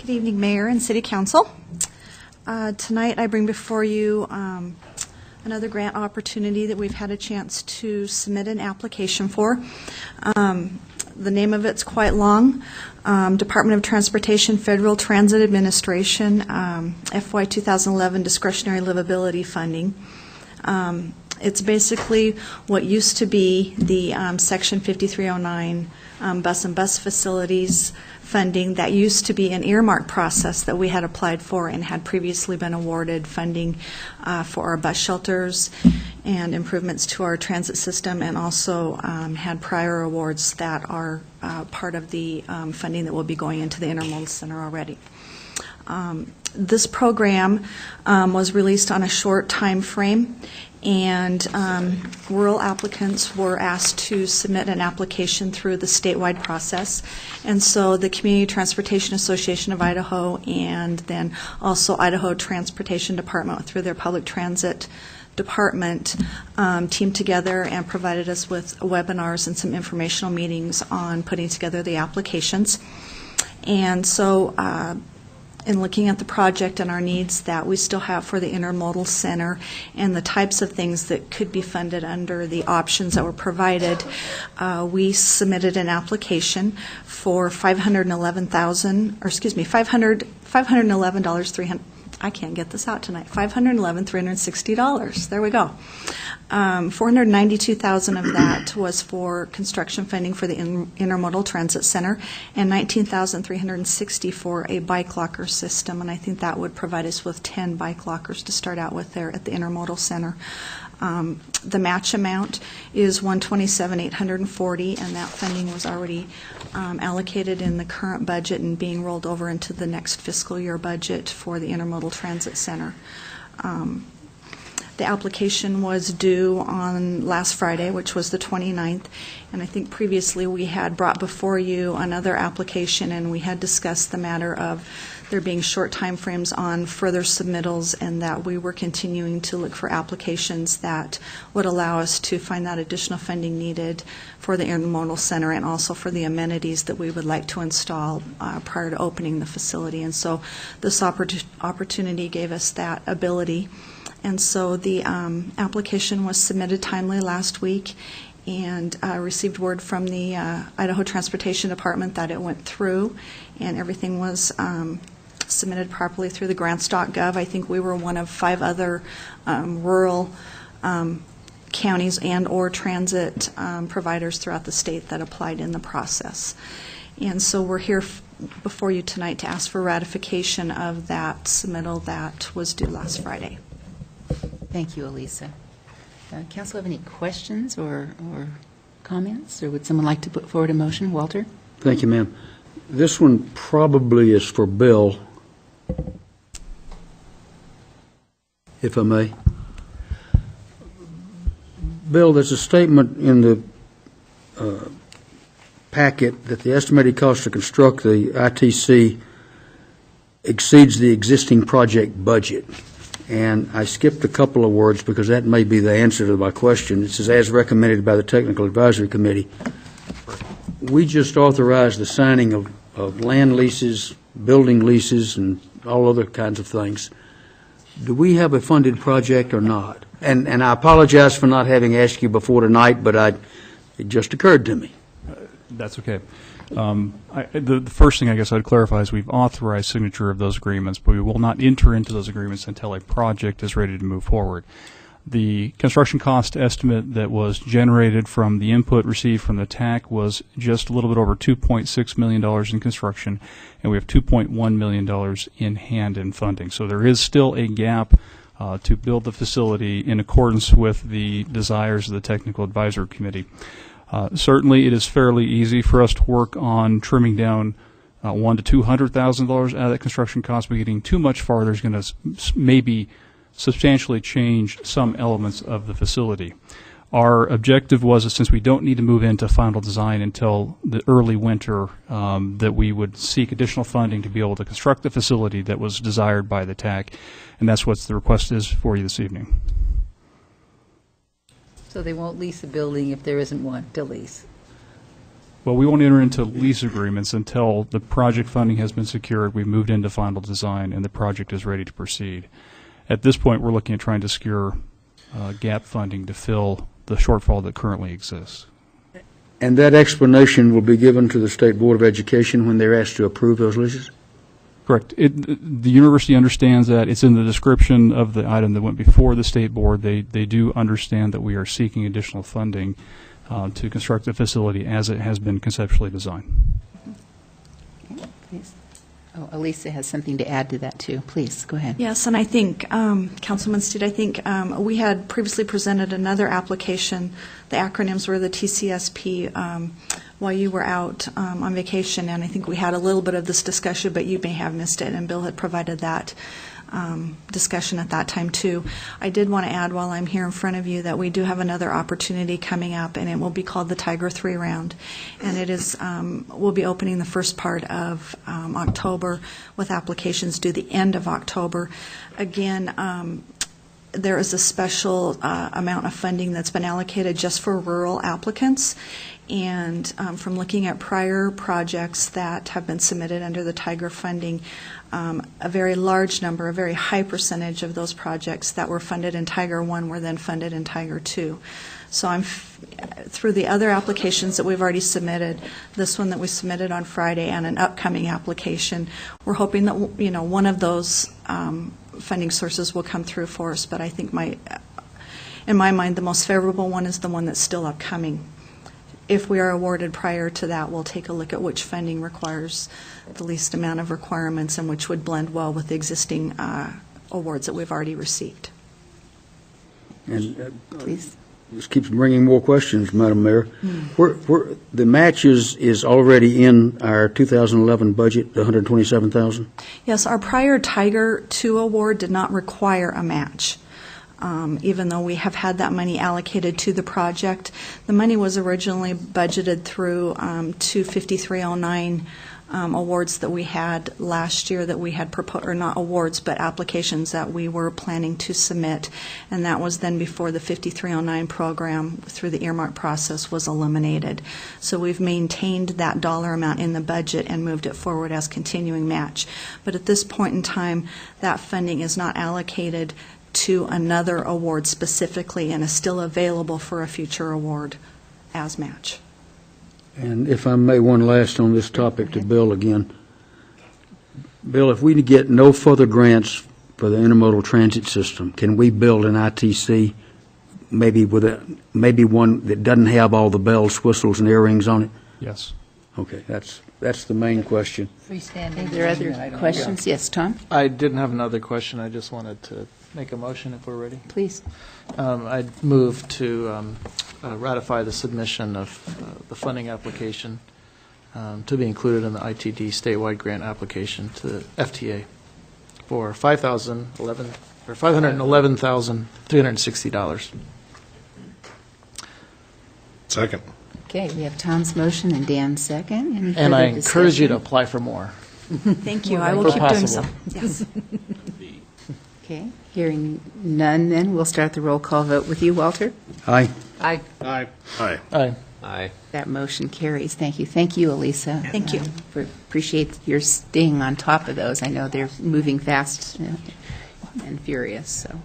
Good evening, Mayor and City Council. Tonight I bring before you another grant opportunity that we've had a chance to submit an application for. The name of it's quite long. Department of Transportation Federal Transit Administration FY 2011 Discretionary Livability Funding. It's basically what used to be the Section 5309 bus and bus facilities funding that used to be an earmark process that we had applied for and had previously been awarded funding for our bus shelters and improvements to our transit system, and also had prior awards that are part of the funding that will be going into the Intermodal Center already. This program was released on a short time frame, and rural applicants were asked to submit an application through the statewide process. And so the Community Transportation Association of Idaho and then also Idaho Transportation Department through their public transit department teamed together and provided us with webinars and some informational meetings on putting together the applications. And so in looking at the project and our needs that we still have for the Intermodal Center and the types of things that could be funded under the options that were provided, we submitted an application for $511,360. I can't get this out tonight. $511,360. There we go. $492,000 of that was for construction funding for the Intermodal Transit Center, and $19,360 for a bike locker system. And I think that would provide us with 10 bike lockers to start out with there at the Intermodal Center. The match amount is $127,840, and that funding was already allocated in the current budget and being rolled over into the next fiscal year budget for the Intermodal Transit Center. The application was due on last Friday, which was the 29th, and I think previously we had brought before you another application, and we had discussed the matter of there being short time frames on further submittals, and that we were continuing to look for applications that would allow us to find that additional funding needed for the Intermodal Center and also for the amenities that we would like to install prior to opening the facility. And so this opportunity gave us that ability. And so the application was submitted timely last week, and received word from the Idaho Transportation Department that it went through and everything was submitted properly through the grants.gov. I think we were one of 5 other rural counties and or transit providers throughout the state that applied in the process. And so we're here before you tonight to ask for ratification of that submittal that was due last Friday. Thank you, Elisa. Council, have any questions or comments, or would someone like to put forward a motion? Walter? Thank you, ma'am. This one probably is for Bill, if I may. Bill, there's a statement in the packet that the estimated cost to construct the ITC exceeds the existing project budget. And I skipped a couple of words because that may be the answer to my question. It says, as recommended by the Technical Advisory Committee. We just authorized the signing of land leases, building leases, and all other kinds of things. Do we have a funded project or not? And I apologize for not having asked you before tonight, but it just occurred to me. That's okay. The first thing I guess I'd clarify is we've authorized signature of those agreements, but we will not enter into those agreements until a project is ready to move forward. The construction cost estimate that was generated from the input received from the TAC was just a little bit over $2.6 million in construction, and we have $2.1 million in hand in funding. So there is still a gap to build the facility in accordance with the desires of the Technical Advisory Committee. Certainly, it is fairly easy for us to work on trimming down $100,000 to $200,000 out of that construction cost, but getting too much farther is going to maybe substantially change some elements of the facility. Our objective was that since we don't need to move into final design until the early winter, that we would seek additional funding to be able to construct the facility that was desired by the TAC, and that's what the request is for you this evening. So they won't lease a building if there isn't one to lease? Well, we won't enter into lease agreements until the project funding has been secured, we've moved into final design, and the project is ready to proceed. At this point, we're looking at trying to secure gap funding to fill the shortfall that currently exists. And that explanation will be given to the State Board of Education when they're asked to approve those leases? Correct. The university understands that. It's in the description of the item that went before the state board. They do understand that we are seeking additional funding to construct the facility as it has been conceptually designed. Please. Oh, Elisa has something to add to that, too. Please, go ahead. Yes, and I think, Councilman Steed, I think we had previously presented another application. The acronyms were the TCSP while you were out on vacation, and I think we had a little bit of this discussion, but you may have missed it, and Bill had provided that discussion at that time, too. I did want to add while I'm here in front of you that we do have another opportunity coming up, and it will be called the Tiger 3 round. And it is, we'll be opening the first part of October with applications due the end of October. Again, there is a special amount of funding that's been allocated just for rural applicants. And from looking at prior projects that have been submitted under the Tiger funding, a very large number, a very high percentage of those projects that were funded in Tiger 1 were then funded in Tiger 2. So through the other applications that we've already submitted, this one that we submitted on Friday and an upcoming application, we're hoping that one of those funding sources will come through for us. But I think in my mind, the most favorable one is the one that's still upcoming. If we are awarded prior to that, we'll take a look at which funding requires the least amount of requirements and which would blend well with the existing awards that we've already received. And Please. this keeps bringing more questions, Madam Mayor. The match is already in our 2011 budget, the $127,000? Yes, our prior Tiger 2 award did not require a match. Even though we have had that money allocated to the project. The money was originally budgeted through 25309 awards that we had last year that we had proposed, or not awards, but applications that we were planning to submit. And that was then before the 5309 program through the earmark process was eliminated. So we've maintained that dollar amount in the budget and moved it forward as continuing match. But at this point in time, that funding is not allocated to another award specifically and is still available for a future award as match. And if I may, one last on this topic to Bill again. Bill, if we get no further grants for the intermodal transit system, can we build an ITC maybe one that doesn't have all the bells, whistles, and earrings on it? Yes. Okay, that's the main question. Are there other questions? Yes, Tom? I didn't have another question. I just wanted to make a motion if we're ready. Please. I'd move to ratify the submission of the funding application to be included in the ITD statewide grant application to the FTA for $511,360. Second. Okay, we have Tom's motion and Dan's second. Any And I further encourage you to discussion? apply for more. Thank you. I will For keep doing so. possible. Yes. Okay, hearing none then, we'll start the roll call vote with you, Walter. Aye. Aye. Aye. Aye. Aye. Aye. That motion carries. Thank you. Thank you, Elisa. Thank you. Appreciate your staying on top of those. I know they're moving fast and furious, so.